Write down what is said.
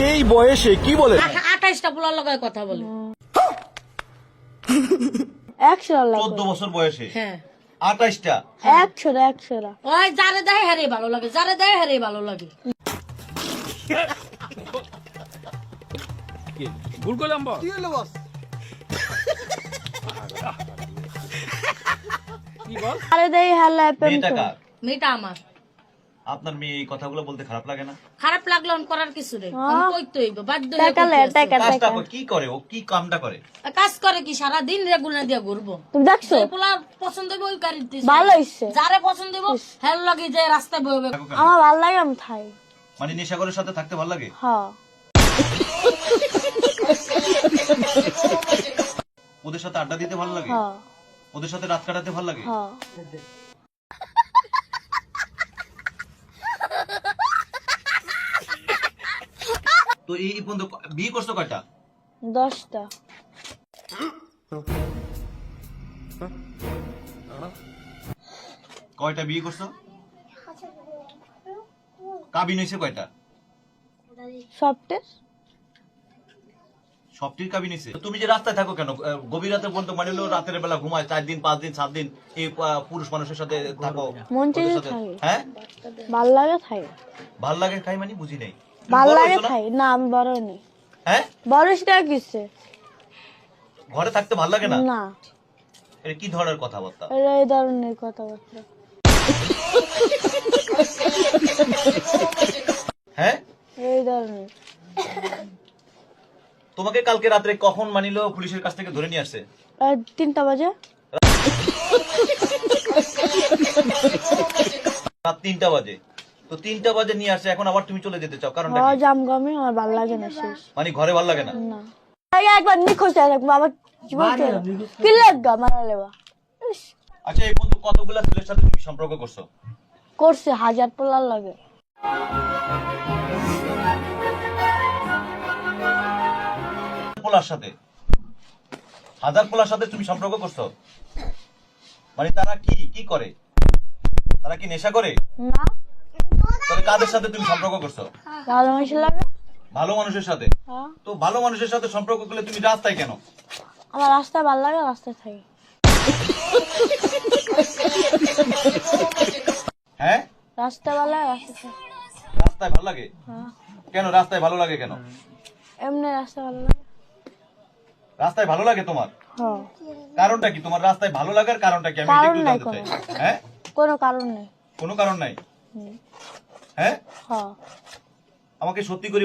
এই বয়সে কি বলে? 28টা পোলার লগায় কথা বলে। 100 লাগে 14 বছর বয়সে হ্যাঁ 28টা 100 ওই যারে দেয় হারে ভালো লাগে, যারে দেয় হারে ভালো লাগে। ভুল করলাম বস। কি বল? আরে দেই হালা প্রেম মেয়েটা করে। কার? মেয়েটা আমার। আপনার মেয়ে এই কথাগুলো বলতে খারাপ লাগে না? খারাপ লাগলো করার কিছু নেই, হ্যাঁ। আমি কইতে হইব, বাধ্য হয়ে টাকা কইতে লে আছে। টাকা কাজটা টাকা কি করে? ও কি কামটা করে? কাজ করে কি সারা দিন রেগুলার দিয়া ঘুরবো। তুমি দেখছো যে পোলা পছন্দ হইব ওই গাড়িতে ভালো হইছে যারে পছন্দ হইব হেল লাগে যে রাস্তায় বইবে। আমার ভালো লাগে আমি খাই মানে নেশাখোরের সাথে থাকতে ভালো লাগে? হ্যাঁ ওদের সাথে আড্ডা দিতে ভালো লাগে? হ্যাঁ ওদের সাথে রাত কাটাতে ভালো লাগে? হ্যাঁ তো এই পর্যন্ত বিয়ে করছো কয়টা? 10টা কয়টা বিয়ে করছো? কাবিন হয়েছে কয়টা? সবটের সবটির কাবিন হয়েছে। তুমি যে রাস্তায় থাকো কেন? গভীর রাতে পর্যন্ত মানে হলো রাতের বেলা ঘুমায় 4 দিন 5 দিন 7 দিন এই পুরুষ মানুষের সাথে থাকো? মন ওদের চেয়ে সাথে- থাকে হ্যাঁ ভালো লাগে খাই ভাল লাগে খাই মানে বুঝি নাই। তুমি ভালো বড় লাগে হইছো না? খাই না আমি বড় নেই হ্যাঁ বড় সেটা কিসে ঘরে থাকতে ভাল লাগে না? না এটা কি ধরনের কথাবার্তা? এটা এই ধরনের কথাবার্তা হ্যাঁ এই ধরনের তোমাকে কালকে রাত্রে কখন মানিলো পুলিশের কাছ থেকে ধরে নিয়ে আসছে? 3টা বাজে রাত 3টা বাজে। তো 3টা বাজে নিয়ে আসছে, এখন আবার তুমি চলে যেতে চাও, কারণটা হ্যাঁ কি? জাম গমে আমার ভালো লাগে না শেষ মানে ঘরে ভাল লাগে না? না আগে একবার নিখোঁজ হয়ে থাকবো আবার কি বলতে কি লাগা মারা লেবা ইস, আচ্ছা এই পর্যন্ত কতগুলা ছেলের সাথে তুমি সম্পর্ক করছো? করছে 1000 পোলার লাগে পোলার সাথে 1000 পোলার সাথে তুমি সম্পর্ক করছো? মানে তারা কি কি করে? তারা কি নেশা করে? না তাহলে কাদের সাথে তুমি সম্পর্ক করছো? ভালো মানুষ লাগে ভালো মানুষের সাথে। হ্যাঁ তো ভালো মানুষের সাথে সম্পর্ক করলে তুমি রাস্তায় কেন? আমার রাস্তায় ভালো লাগে রাস্তায় থাকি হ্যাঁ রাস্তায় ভালো লাগে রাস্তায় থাকি রাস্তায় ভালো লাগে? হ্যাঁ কেন রাস্তায় ভালো লাগে কেন? এমনি রাস্তায় ভালো লাগে রাস্তায় ভালো লাগে তোমার? হ্যাঁ কারণটা কি? তোমার রাস্তায় ভালো লাগার কারণটা কি? আমি এটা কারণ একটু নাই জানতে চাই। হ্যাঁ কোনো কারণ নেই কোনো কারণ নাই? হুম, হ্যাঁ হ্যাঁ আমাকে সত্যি করে